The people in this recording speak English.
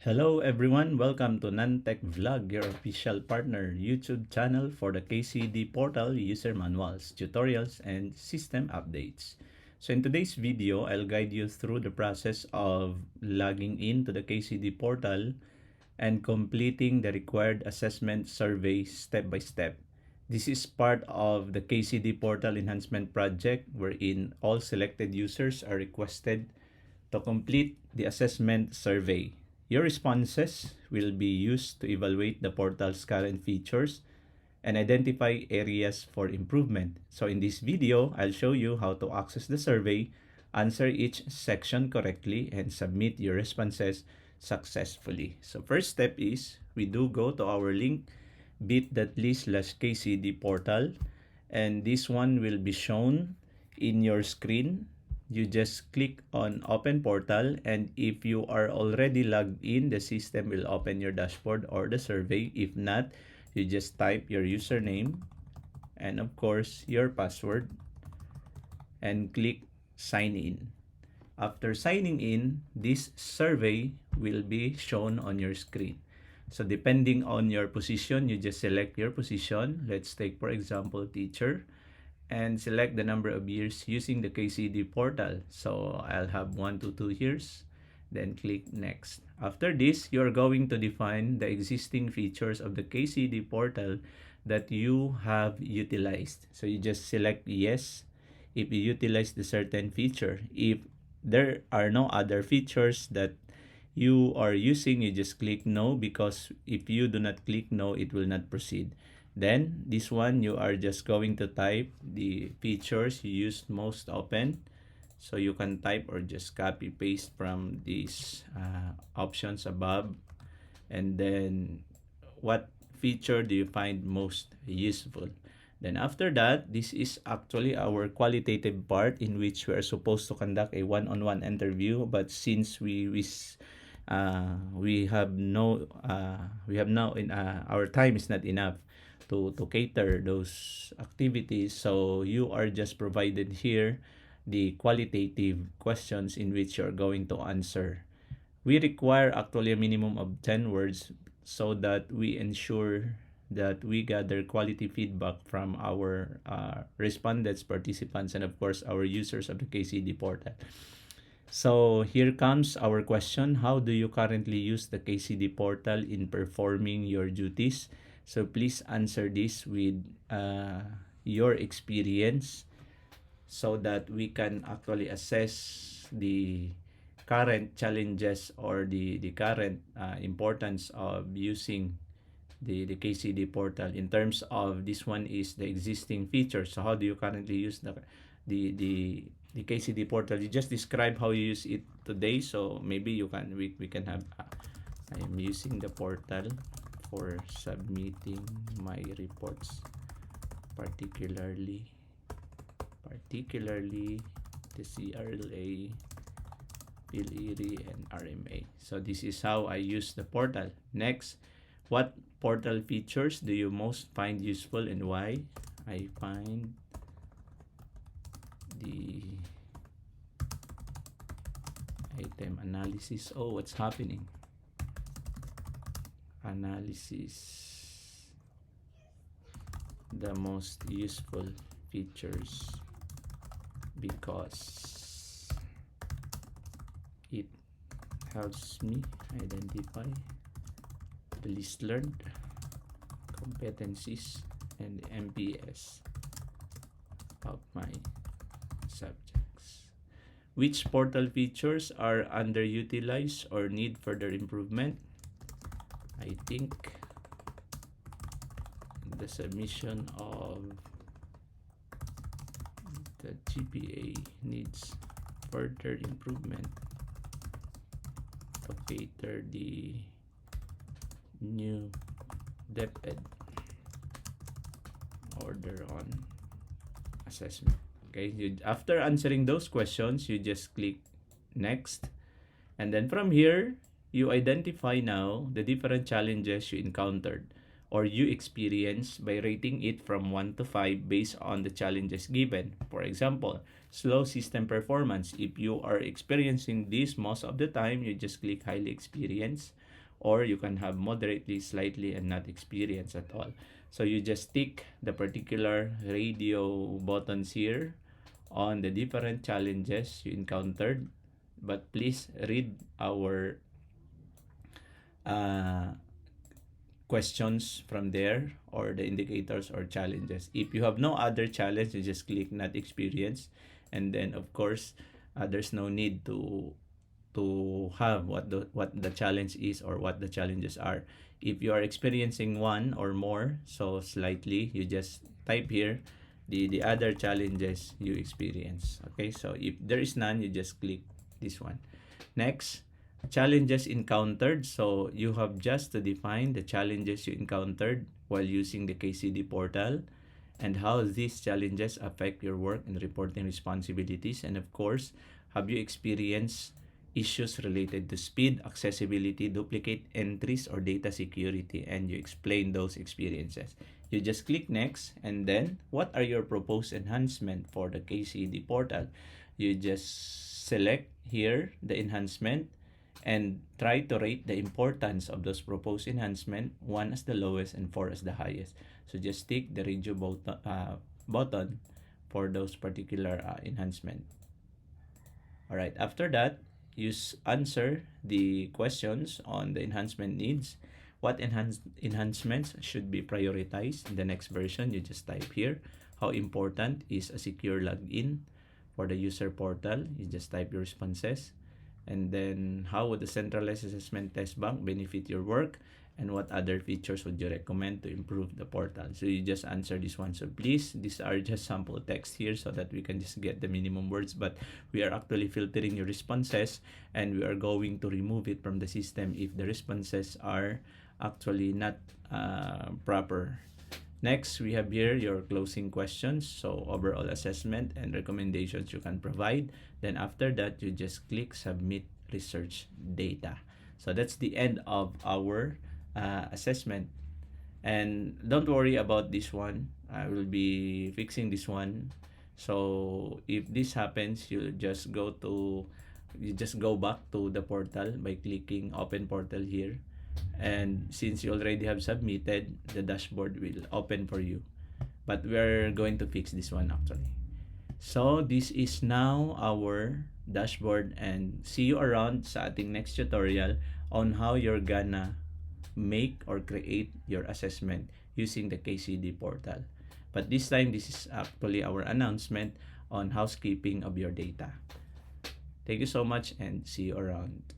Hello everyone, welcome to Nantech Vlog, your official partner YouTube channel for the KCD portal user manuals, tutorials, and system updates. So in today's video, I'll guide you through the process of logging into the KCD portal and completing the required assessment survey step by step. This is part of the KCD portal enhancement project wherein all selected users are requested to complete the assessment survey. Your responses will be used to evaluate the portal's current features and identify areas for improvement. So in this video, I'll show you how to access the survey, answer each section correctly, and submit your responses successfully. So first step is we do go to our link bit.ly/kcd portal, and this one will be shown in your screen. You just click on open portal, and if you are already logged in, the system will open your dashboard or the survey. If not, you just type your username and of course your password and click sign in. After signing in, this survey will be shown on your screen. So depending on your position, you just select your position. Let's take, for example, teacher, and select the number of years using the KCD portal. So I'll have 1 to 2 years, then click next. After this, you're going to define the existing features of the KCD portal that you have utilized. So you just select yes if you utilize the certain feature. If there are no other features that you are using, you just click no, because if you do not click no, it will not proceed. Then this one, you are just going to type the features you use most often. So you can type or just copy paste from these options above. And then what feature do you find most useful? Then after that, this is actually our qualitative part in which we are supposed to conduct a one-on-one interview. But since we have now in our time is not enough to cater those activities, so you are just provided here the qualitative questions in which you're going to answer. We require actually a minimum of 10 words so that we ensure that we gather quality feedback from our respondents, participants, and of course our users of the KCD portal. So here comes our question. How do you currently use the KCD portal in performing your duties? So please answer this with your experience so that we can actually assess the current challenges or the current importance of using the KCD portal. In terms of this one is the existing features. So how do you currently use the KCD portal? You just describe how you use it today. So maybe you can we can have I am using the portal for submitting my reports, particularly the CRLA, PIL-IRI, and RMA. So this is how I use the portal. Next, what portal features do you most find useful and why? I find the item analysis. Oh, what's happening? Analysis the most useful features because it helps me identify the least learned competencies and MPS of my subjects. Which portal features are underutilized or need further improvement? I think the submission of the GPA needs further improvement to cater the new DepEd order on assessment. Okay, after answering those questions, you just click next, and then from here you identify now the different challenges you encountered or you experienced by rating it from 1 to 5 based on the challenges given. For example, slow system performance. If you are experiencing this most of the time, you just click highly experienced. or you can have moderately, slightly, and not experienced at all. So you just tick the particular radio buttons here on the different challenges you encountered, but please read our uh, questions from there, or the indicators or challenges. If you have no other challenge, you just click not experience, and then of course there's no need to have what the challenge is or what the challenges are. If you are experiencing one or more, so slightly, you just type here the other challenges you experience. Okay, so if there is none, you just click this one. Next, challenges encountered. So you have just to define the challenges you encountered while using the KCD portal, and how these challenges affect your work and reporting responsibilities. And of course, have you experienced issues related to speed, accessibility, duplicate entries, or data security? And you explain those experiences. You just click next, and then what are your proposed enhancement for the KCD portal? You just select here the enhancement and try to rate the importance of those proposed enhancement, 1 as the lowest and 4 as the highest. So just tick the radio button for those particular enhancement. All right, after that, you answer the questions on the enhancement needs. What enhancements should be prioritized in the next version? You just type here. How important is a secure login for the user portal? You just type your responses. And then, how would the centralized assessment test bank benefit your work? And what other features would you recommend to improve the portal? So you just answer this one. So please, these are just sample text here so that we can just get the minimum words, but we are actually filtering your responses, and we are going to remove it from the system if the responses are actually not proper. Next, we have here your closing questions. So overall assessment and recommendations you can provide. Then after that, you just click submit research data. So that's the end of our assessment. And don't worry about this one. I will be fixing this one. So if this happens, you just go back to the portal by clicking open portal here. And since you already have submitted, the dashboard will open for you. But we're going to fix this one actually. So this is now our dashboard, and see you around sa ating next tutorial on how you're gonna make or create your assessment using the KCD portal. But this time, this is actually our announcement on housekeeping of your data. Thank you so much, and see you around.